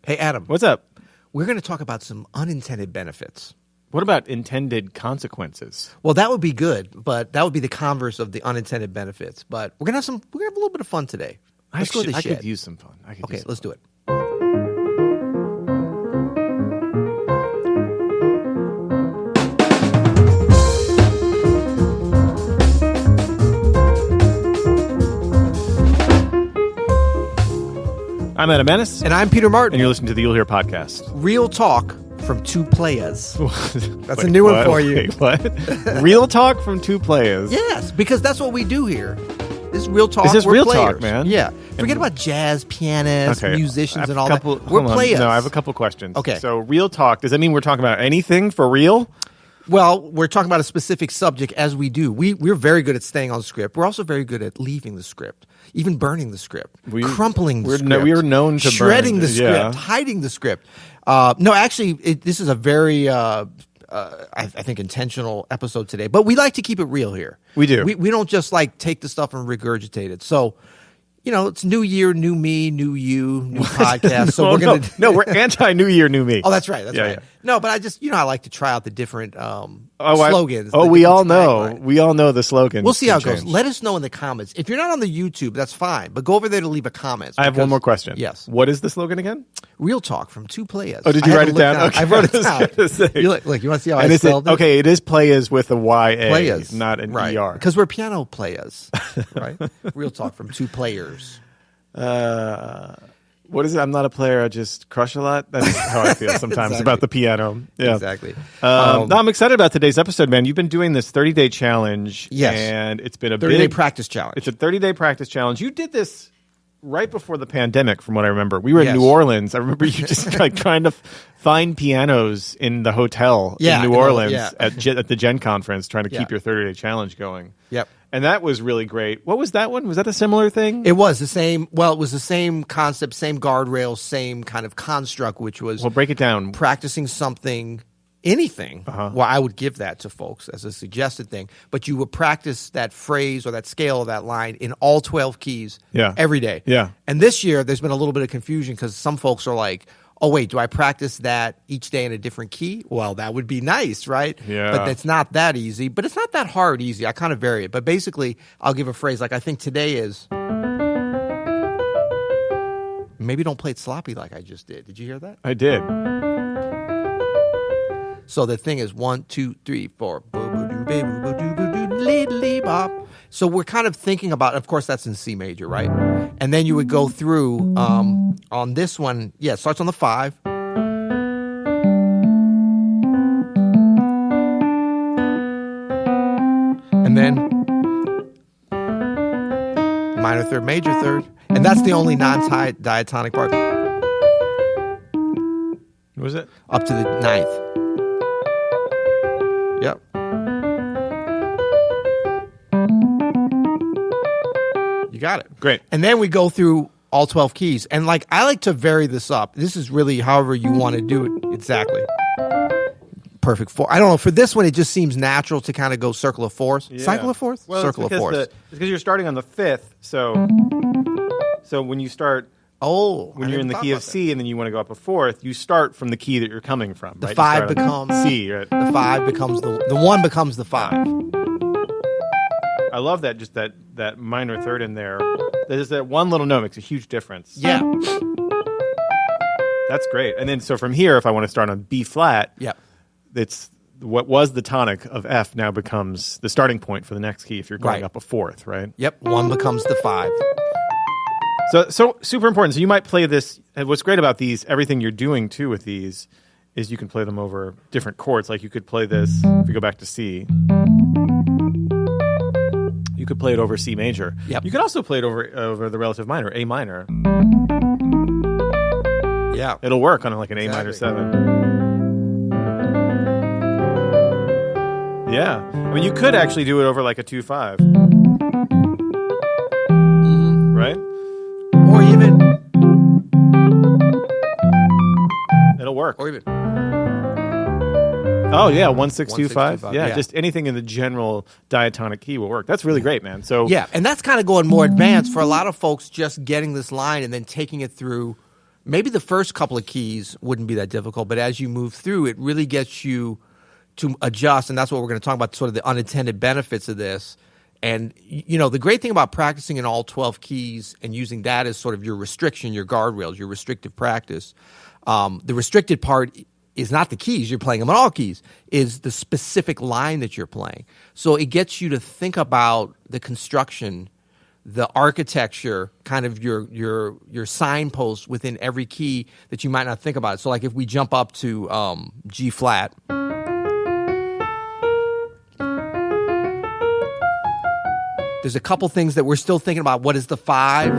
Hey, Adam. What's up? We're going to talk about some unintended benefits. What about intended consequences? Well, that would be good, but that would be the converse of the unintended benefits. But we're going to have a little bit of fun today. Let's go to the I shed. could use some fun. Okay, let's do it. I'm Adam Ennis. And I'm Peter Martin. And you're listening to the You'll Hear podcast. Real talk from two players. That's a new one for you. Wait, what? Real talk from two players. Yes, because that's what we do here. This is real talk. This is We're real players. talk, man. Yeah. Forget about jazz, pianists, musicians, and all that. We're players. No, I have a couple questions. Okay. So real talk, does that mean we're talking about anything for real? Well, we're talking about a specific subject as we do. We're very good at staying on script. We're also very good at leaving the script, even burning the script, crumpling the script. We're known to shredding burn. the script, hiding the script. No, actually, this is a very, I think, intentional episode today. But we like to keep it real here. We do. We don't just like take the stuff and regurgitate it. So, it's new year, new me, new you, new podcast. So we're going to we're anti-New Year, new me. Oh, that's right. That's right. Yeah. No, but I just, I like to try out the different slogans. We all know. We all know the slogan. We'll see how it goes. Let us know in the comments. If you're not on the YouTube, that's fine. But go over there to leave a comment. I have one more question. Yes. What is the slogan again? Real talk from two players. Oh, did you write it down? Okay. I wrote it down. Look, you want to see how I spelled it? Okay, it is players with a Y-A, players. not an right. ER. Because we're piano players, right? Real talk from two players. What is it? I'm not a player. I just crush a lot. That's how I feel sometimes about the piano. Yeah. Exactly. No, I'm excited about today's episode, man. You've been doing this 30-day challenge. Yes. And it's been a 30-day practice challenge. It's a 30-day practice challenge. You did this right before the pandemic, from what I remember. We were in Yes. New Orleans. I remember you just trying to find pianos in the hotel in New Orleans at the Gen Conference, trying to keep your 30-day challenge going. Yep. And that was really great. What was that one? Was that a similar thing? It was the same. Well, it was the same concept, same guardrails, same kind of construct, which was break it down. Practicing something, anything. Well, I would give that to folks as a suggested thing. But you would practice that phrase or that scale or that line in all 12 keys every day. Yeah. And this year, there's been a little bit of confusion because some folks are like, oh, wait, do I practice that each day in a different key? Well, that would be nice, right? Yeah. But it's not that easy. But it's not that hard easy. I kind of vary it. But basically, I'll give a phrase like I think today is, maybe don't play it sloppy like I just did. Did you hear that? I did. So the thing is 1, 2, 3, 4. So we're kind of thinking about, of course, that's in C major, right? And then you would go through on this one. Yeah, it starts on the 5. And then minor third, major third. And that's the only non-diatonic part. What was it? Up to the 9th. Yep. You got it. Great. And then we go through all 12 keys. And I like to vary this up. This is really however you want to do it. Exactly. Perfect 4. I don't know. For this one, it just seems natural to kind of go circle of fourths. Yeah. Cycle of fourths? Well, circle of fourths. It's because you're starting on the 5th. So when you start... when you're in the key of C and then you want to go up a 4th, you start from the key that you're coming from. The right? 5 becomes C, right? The 5 becomes the 1 becomes the 5. I love that, just that minor third in there. There's that one little note makes a huge difference. Yeah. That's great. And then so from here, if I want to start on B flat, it's what was the tonic of F now becomes the starting point for the next key if you're going up a 4th, right? Yep. 1 becomes the 5. So super important. So you might play this. And what's great about these, everything you're doing too with these, is you can play them over different chords. Like you could play this if we go back to C. You could play it over C major. Yep. You could also play it over the relative minor, A minor. Yeah. It'll work on an A minor 7. Yeah. I mean, you could actually do it over a 2-5. Right? Or even... It'll work. Or even... Oh, yeah, 1-6-2-5. 1-6-2-5, Yeah, just anything in the general diatonic key will work. That's really great, man. So yeah, and that's kind of going more advanced for a lot of folks, just getting this line and then taking it through maybe the first couple of keys wouldn't be that difficult, but as you move through, it really gets you to adjust, and that's what we're going to talk about, sort of the unintended benefits of this. And, the great thing about practicing in all 12 keys and using that as sort of your restriction, your guardrails, your restrictive practice, the restricted part is not the keys, you're playing them on all keys, is the specific line that you're playing. So it gets you to think about the construction, the architecture, kind of your signposts within every key that you might not think about. So like if we jump up to G flat, there's a couple things that we're still thinking about. What is the 5?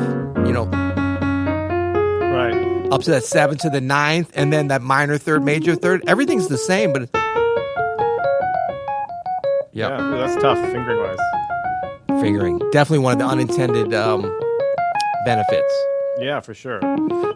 Right. Up to that 7 to the 9th, and then that minor third, major third. Everything's the same, but yeah, that's tough fingering wise. Fingering, definitely one of the unintended benefits. Yeah, for sure.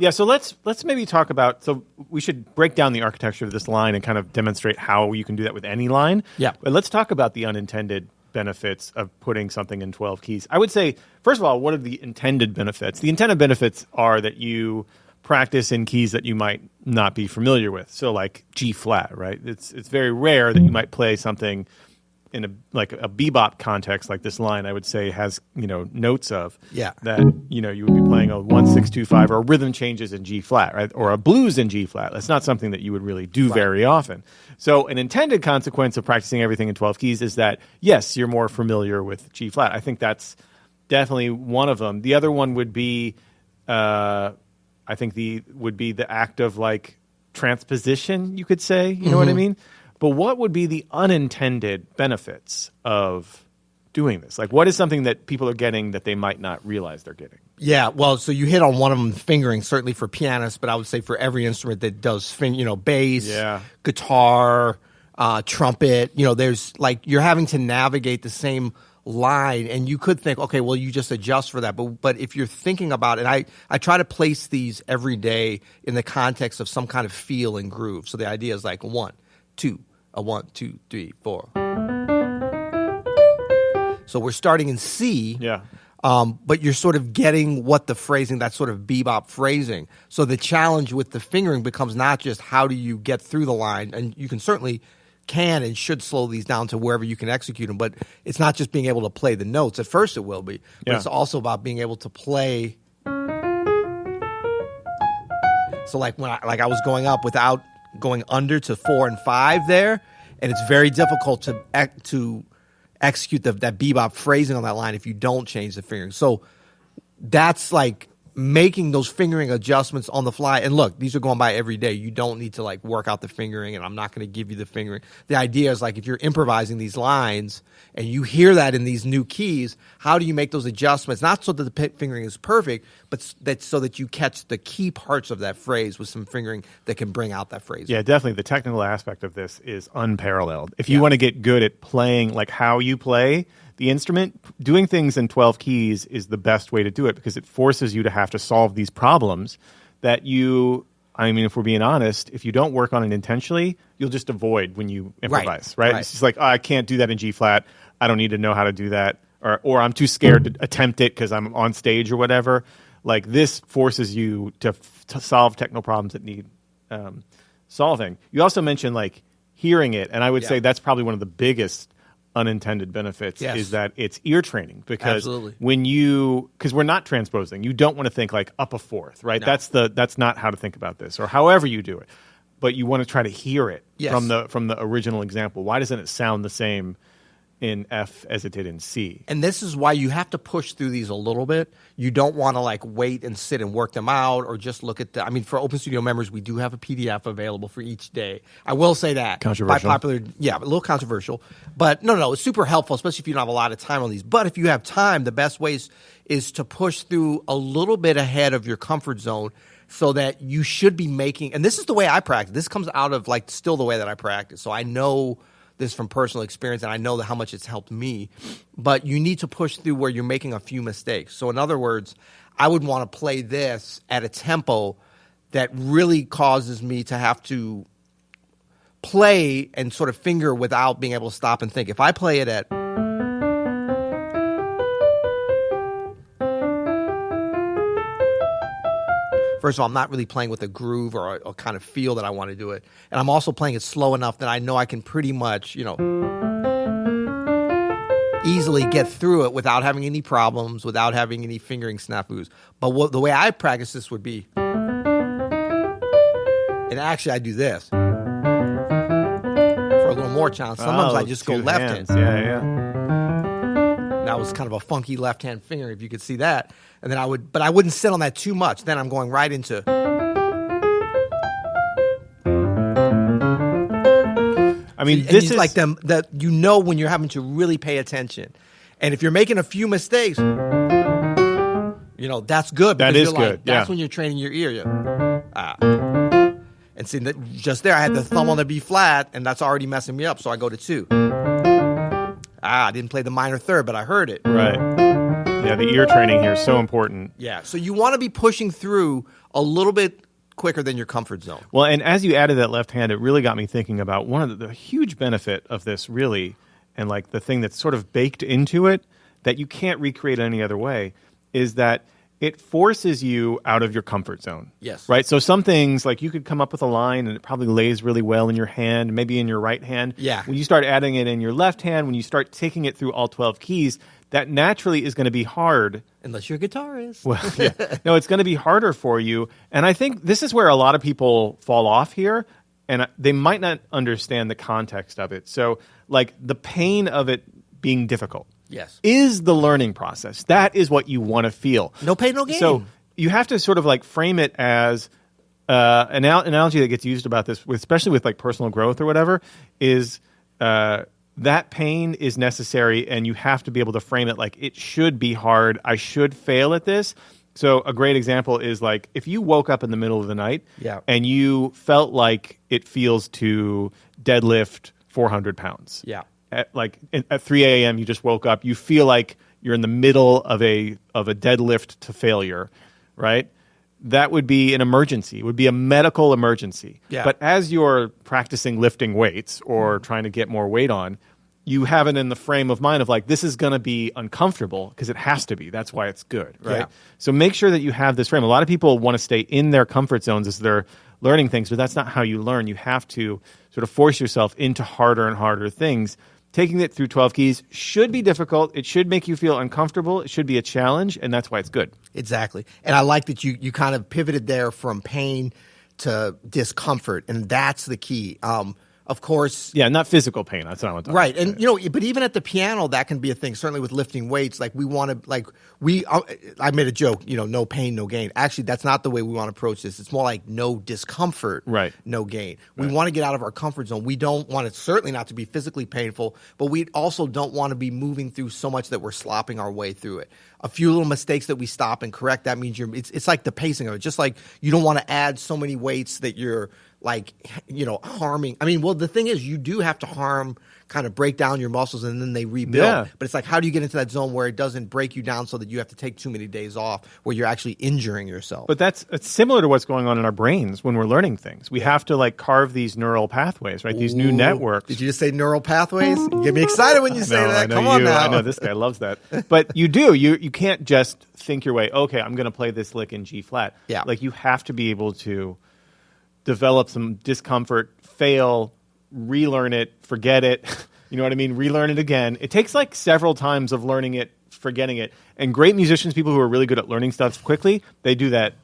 Yeah, so let's maybe talk about. So we should break down the architecture of this line and kind of demonstrate how you can do that with any line. Yeah, but let's talk about the unintended benefits of putting something in 12 keys. I would say, first of all, what are the intended benefits? The intended benefits are that you practice in keys that you might not be familiar with. So like G flat, right? It's very rare that you might play something in a bebop context like this line, I would say has, notes of that, you would be playing a 1 6 2 5 or rhythm changes in G flat, right? Or a blues in G flat. That's not something that you would really do very often. So an intended consequence of practicing everything in 12 keys is that, yes, you're more familiar with G flat. I think that's definitely one of them. The other one would be, the act of like transposition, you could say, you know what I mean? But what would be the unintended benefits of doing this? Like, what is something that people are getting that they might not realize they're getting? Yeah, well, so you hit on one of them, fingering, certainly for pianists, but I would say for every instrument that does bass, guitar, trumpet, there's like you're having to navigate the same line, and you could think, okay, well, you just adjust for that. But if you're thinking about it, I try to place these every day in the context of some kind of feel and groove. So the idea is like 1, 2, a 1, 2, 3, 4. So we're starting in C. Yeah. But you're sort of getting what the phrasing, that sort of bebop phrasing. So the challenge with the fingering becomes not just how do you get through the line, and you can certainly can and should slow these down to wherever you can execute them, but it's not just being able to play the notes. At first it will be, but it's also about being able to play. So like when I was going up without going under to 4 and 5 there, and it's very difficult to execute that bebop phrasing on that line if you don't change the fingering. So that's like making those fingering adjustments on the fly. And look, these are going by every day. You don't need to like work out the fingering, and I'm not going to give you the fingering. The idea is like if you're improvising these lines and you hear that in these new keys, how do you make those adjustments? Not so that the fingering is perfect, but so that you catch the key parts of that phrase with some fingering that can bring out that phrase. Yeah, definitely. The technical aspect of this is unparalleled. If you want to get good at playing, like how you play the instrument, doing things in 12 keys is the best way to do it, because it forces you to have to solve these problems that if we're being honest, if you don't work on it intentionally, you'll just avoid when you improvise, right? It's just like, oh, I can't do that in G flat. I don't need to know how to do that. Or I'm too scared to attempt it because I'm on stage or whatever. Like this forces you to solve technical problems that need solving. You also mentioned like hearing it, and I would say that's probably one of the biggest unintended benefits is that it's ear training, because because we're not transposing, you don't want to think like up a fourth, right? No. That's not how to think about this, or however you do it, but you want to try to hear it from the original example. Why doesn't it sound the same in F as it did in C? And this is why you have to push through these a little bit. You don't want to like wait and sit and work them out, or just look at for Open Studio members, we do have a PDF available for each day. I will say that. Controversial. A little controversial. But no, it's super helpful, especially if you don't have a lot of time on these. But if you have time, the best way is to push through a little bit ahead of your comfort zone, so that you should be making, and this is the way I practice. This comes out of like still the way that I practice. So I know this from personal experience, and I know how much it's helped me. But you need to push through where you're making a few mistakes. So in other words, I would want to play this at a tempo that really causes me to have to play and sort of finger without being able to stop and think. If I play it at, for first of all, I'm not really playing with a groove or a kind of feel that I want to do it. And I'm also playing it slow enough that I know I can pretty much, easily get through it without having any problems, without having any fingering snafus. But the way I practice this would be, and actually I do this for a little more challenge. Sometimes I just go left hand. Yeah. That was kind of a funky left hand finger, if you could see that. And then but I wouldn't sit on that too much. Then I'm going right into. I mean, And this is like them that when you're having to really pay attention, and if you're making a few mistakes, that's good. That is good. That's when you're training your ear. And see that just there, I had the thumb on the B flat, and that's already messing me up. So I go to 2. I didn't play the minor third, but I heard it. Right. Yeah, the ear training here is so important. Yeah. So you want to be pushing through a little bit quicker than your comfort zone. Well, and as you added that left hand, it really got me thinking about one of the huge benefit of this, really, and like the thing that's sort of baked into it that you can't recreate any other way, is that it forces you out of your comfort zone. Yes. Right? So some things, like you could come up with a line and it probably lays really well in your hand, maybe in your right hand. Yeah. When you start adding it in your left hand, when you start taking it through all 12 keys, that naturally is going to be hard. Unless you're a guitarist. Well, yeah. No, it's going to be harder for you. And I think this is where a lot of people fall off here, and they might not understand the context of it. So, like, the pain of it being difficult. Yes. Is the learning process. That is what you want to feel. No pain, no gain. So you have to sort of like frame it as an analogy that gets used about this, especially with like personal growth or whatever, is that pain is necessary, and you have to be able to frame it like it should be hard. I should fail at this. So a great example is like if you woke up in the middle of the night and you felt like it feels to deadlift 400 pounds. Yeah. At 3 a.m. you just woke up, you feel like you're in the middle of a deadlift to failure, right? That would be an emergency. It would be a medical emergency. Yeah. But as you're practicing lifting weights or trying to get more weight on, you have it in the frame of mind of like, this is going to be uncomfortable because it has to be. That's why it's good, right? Yeah. So make sure that you have this frame. A lot of people want to stay in their comfort zones as they're learning things, but that's not how you learn. You have to sort of force yourself into harder and harder things. Taking it through 12 keys should be difficult. It should make you feel uncomfortable. It should be a challenge, and that's why it's good. Exactly. And I like that you kind of pivoted there from pain to discomfort, and that's the key. Of course. Yeah, not physical pain. That's what I want to talk right. about. And, but even at the piano, that can be a thing. Certainly with lifting weights, like we want to, I made a joke, no pain, no gain. Actually, that's not the way we want to approach this. It's more like no discomfort, right. No gain. We want to get out of our comfort zone. We don't want it certainly not to be physically painful, but we also don't want to be moving through so much that we're slopping our way through it. A few little mistakes that we stop and correct, that means it's like the pacing of it. Just like you don't want to add so many weights that you're harming. I mean, well, the thing is, you do have to kind of break down your muscles and then they rebuild. Yeah. But it's like, how do you get into that zone where it doesn't break you down so that you have to take too many days off, where you're actually injuring yourself? But it's similar to what's going on in our brains when we're learning things. We have to carve these neural pathways, right? These new networks. Did you just say neural pathways? You get me excited when you say that. Come on now. I know this guy loves that. But you do. You can't just think your way, okay, I'm going to play this lick in G flat. Yeah. You have to be able to develop some discomfort, fail, relearn it, forget it. You know what I mean? Relearn it again. It takes several times of learning it, forgetting it. And great musicians, people who are really good at learning stuff quickly, they do that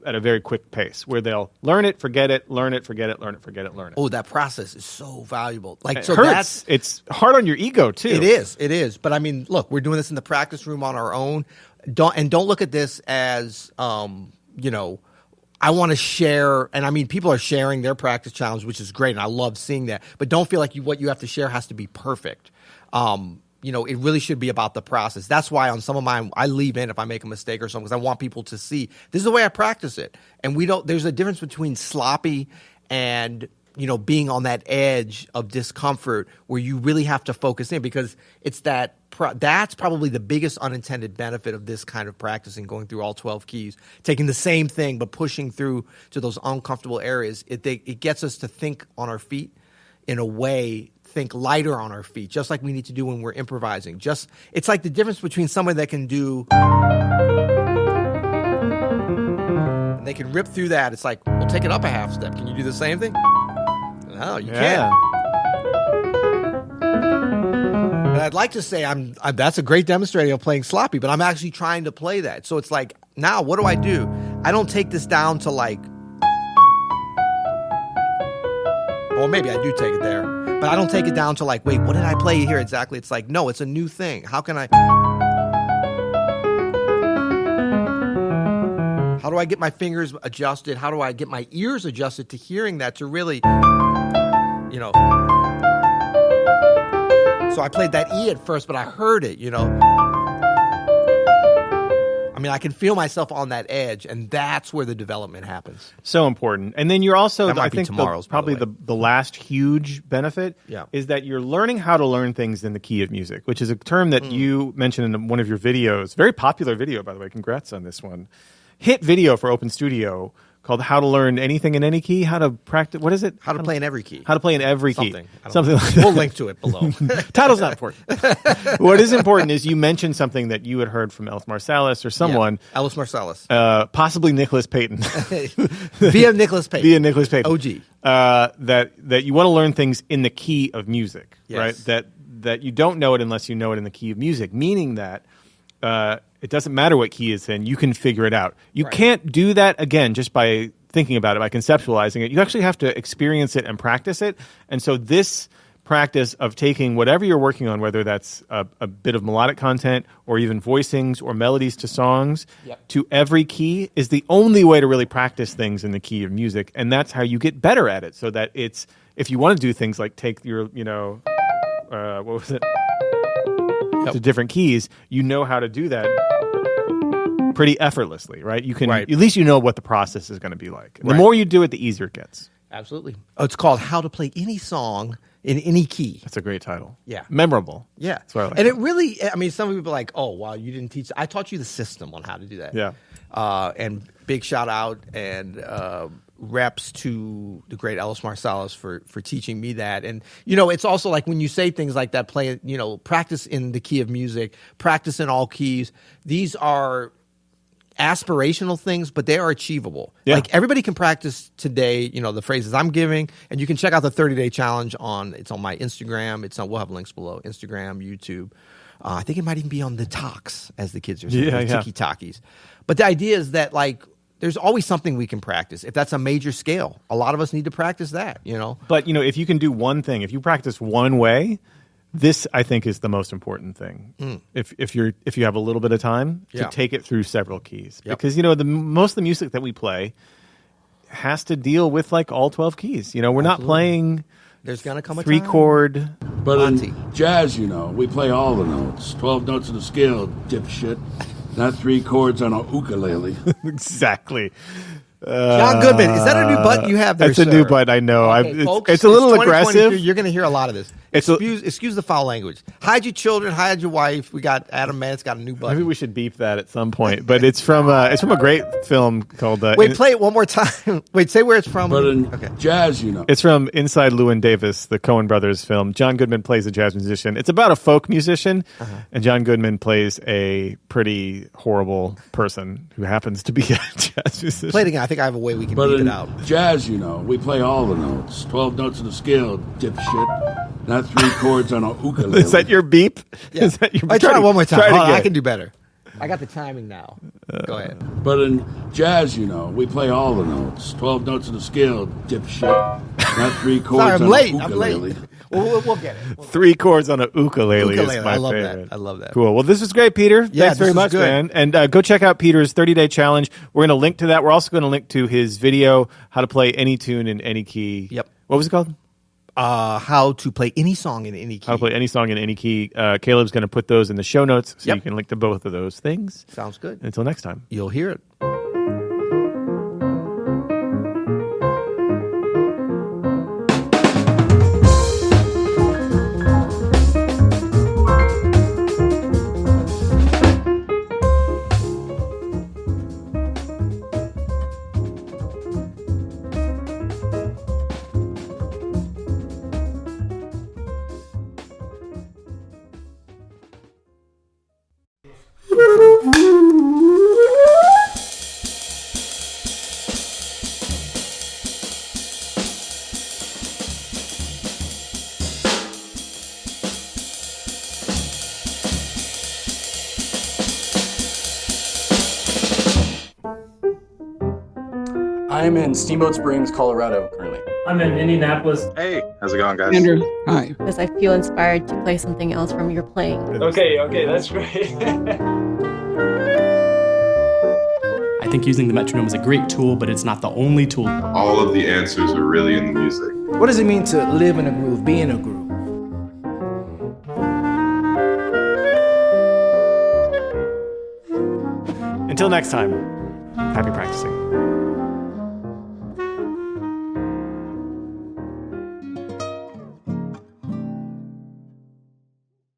at a very quick pace where they'll learn it, forget it, learn it, forget it, learn it, forget it, learn it. Oh, that process is so valuable. It hurts. It's hard on your ego too. It is. But I mean, look, we're doing this in the practice room on our own. Don't look at this as I want to share, and I mean, people are sharing their practice challenge, which is great, and I love seeing that. But don't feel like what you have to share has to be perfect. It really should be about the process. That's why on some of mine, I leave in if I make a mistake or something, because I want people to see this is the way I practice it. And there's a difference between sloppy and being on that edge of discomfort where you really have to focus in, because it's that's probably the biggest unintended benefit of this kind of practicing, going through all 12 keys, taking the same thing but pushing through to those uncomfortable areas. It gets us to think on our feet in a way, think lighter on our feet, just like we need to do when we're improvising. It's like the difference between someone that can do and they can rip through that. It's like, well, take it up a half step. Can you do the same thing? No, you Yeah. can't. And I'd like to say that's a great demonstrator of playing sloppy, but I'm actually trying to play that. So it's like, now what do? I don't take this down to like, or maybe I do take it there, but I don't take it down to like, wait, what did I play here exactly? It's like, no, it's a new thing. How do I get my fingers adjusted? How do I get my ears adjusted to hearing that, to really, So I played that E at first, but I heard it, I mean, I can feel myself on that edge, and that's where the development happens. So important. And then you're also, That might I be think, tomorrow's, probably by the way. the last huge benefit Yeah. is that you're learning how to learn things in the key of music, which is a term that you mentioned in one of your videos. Very popular video, by the way. Congrats on this one. Hit video for Open Studio called How to Learn Anything in Any Key. How to practice. What is it? How to play in every key. How to play in every Something. key. I don't Something know. like that. We'll link to it below. Title's not important. What is important is you mentioned something that you had heard from Ellis Marsalis or someone, Yeah. Ellis Marsalis. possibly Nicholas Payton. Via Nicholas Payton. Via Nicholas Payton. OG. That you want to learn things in the key of music, Yes. right? That you don't know it unless you know it in the key of music, meaning that it doesn't matter what key it's in, you can figure it out. You Right. can't do that, again, just by thinking about it, by conceptualizing it. You actually have to experience it and practice it. And so this practice of taking whatever you're working on, whether that's a bit of melodic content or even voicings or melodies to songs, Yep. to every key is the only way to really practice things in the key of music. And that's how you get better at it, so that it's, if you want to do things like take your, what was it? Yep. To different keys, you know how to do that pretty effortlessly, right? You can, Right. at least you know what the process is going to be like. The Right. more you do it, the easier it gets. Absolutely. Oh, it's called How to Play Any Song in Any Key. That's a great title. Yeah. Memorable. Yeah. That's what I like. And it really, I mean, some people are like, oh, wow, you didn't teach. I taught you the system on how to do that. Yeah. And big shout out and reps to the great Ellis Marsalis for teaching me that. And, it's also like when you say things like that, play, practice in the key of music, practice in all keys. These are aspirational things, but they are achievable. Yeah. Like everybody can practice today, the phrases I'm giving, and you can check out the 30-day challenge it's on my Instagram. We'll have links below, Instagram, YouTube. I think it might even be on the talks, as the kids are saying, Yeah, the yeah. tiki-talkies. But the idea is that there's always something we can practice. If that's a major scale, a lot of us need to practice that, But, if you can do one thing, if you practice one way, this, I think, is the most important thing. If you have a little bit of time to Yeah. take it through several keys, Yep. because most of the music that we play has to deal with all 12 keys. We're not playing There's going to come a three time. chord. But Monty. in jazz, we play all the notes. 12 notes of the scale, dipshit. Not 3 chords on a ukulele. Exactly. John Goodman, is that a new button you have there, That's a new sir? button. I know. Okay, folks, it's a little 2022. aggressive. You're going to hear a lot of this. It's Excuse the foul language. Hide your children. Hide your wife. We got Adam Mann's got a new button. Maybe we should beep that at some point. But it's from a great film called. Wait, play it one more time. Wait, say where it's from. But in Okay. jazz, It's from Inside Llewyn Davis, the Coen Brothers film. John Goodman plays a jazz musician. It's about a folk musician, and John Goodman plays a pretty horrible person who happens to be a jazz musician. Play it again. I think I have a way we can but beat in it out. jazz, we play all the notes. 12 notes of the scale, dipshit. Not 3 chords on a ukulele. Is that your beep? Yeah. Is that your I try it one more time. Try it Hold on, again. I can do better. I got the timing now. Go ahead. But in jazz, we play all the notes. 12 notes of the scale, dipshit. Not 3 chords Sorry, I'm on late. a I'm ukulele. late. We'll get it. 3 chords on a ukulele Ukulele, is my I love that. favorite. I love that. Cool. Well, this was great, Peter. Yeah, Thanks very this much, was good. man. And go check out Peter's 30-day challenge. We're going to link to that. We're also going to link to his video, how to play any tune in any key. Yep. What was it called? How to play any song in any key. How to play any song in any key. Caleb's going to put those in the show notes so Yep. you can link to both of those things. Sounds good. Until next time. You'll hear it. I'm in Steamboat Springs, Colorado currently. I'm in Indianapolis. Hey, how's it going, guys? Andrew, hi. Because I feel inspired to play something else from your playing. Okay, that's great. I think using the metronome is a great tool, but it's not the only tool. All of the answers are really in the music. What does it mean to live in a groove, be in a groove? Until next time, happy practicing.